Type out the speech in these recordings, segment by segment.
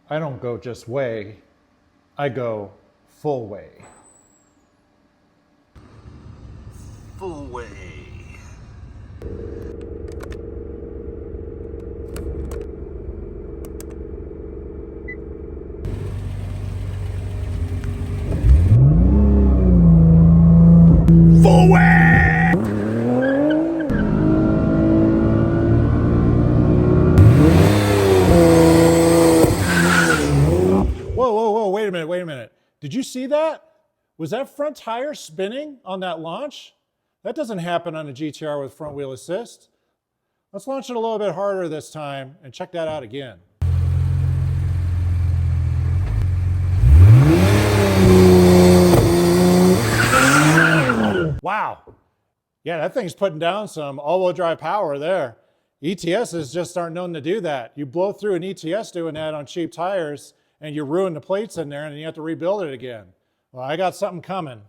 I don't go just way, I go full way. Full way. Full way! Whoa, wait a minute. Did you see that? Was that front tire spinning on that launch? That doesn't happen on a GT-R with front wheel assist. Let's launch it a little bit harder this time and check that out again. Wow. Yeah, that thing's putting down some all-wheel drive power there. ETSs just aren't known to do that. You blow through an ETS doing that on cheap tires and you ruin the plates in there and you have to rebuild it again. Well, I got something coming.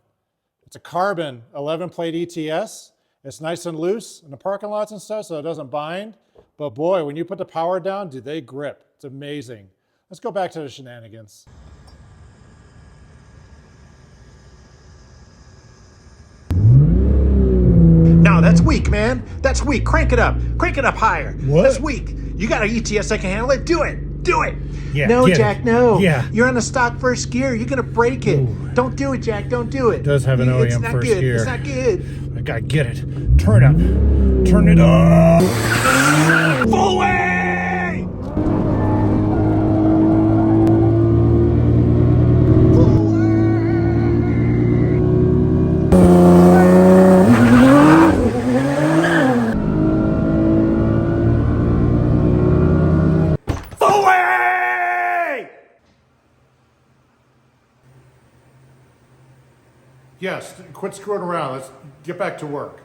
It's a carbon 11-plate ETS. It's nice and loose in the parking lots and stuff so it doesn't bind. But boy, when you put the power down, do they grip. It's amazing. Let's go back to the shenanigans. No, that's weak, man. That's weak. Crank it up. Crank it up higher. What? That's weak. You got an ETS that can handle it. Do it. Do it. Yeah, no, Jack, no. Yeah. You're on the stock first gear. You're going to break it. Ooh. Don't do it, Jack. Don't do it. It does have an It's OEM not first good. gear. It's not good. I gotta get it. Turn up. Turn it up. Full way! Yes, quit screwing around. Let's get back to work.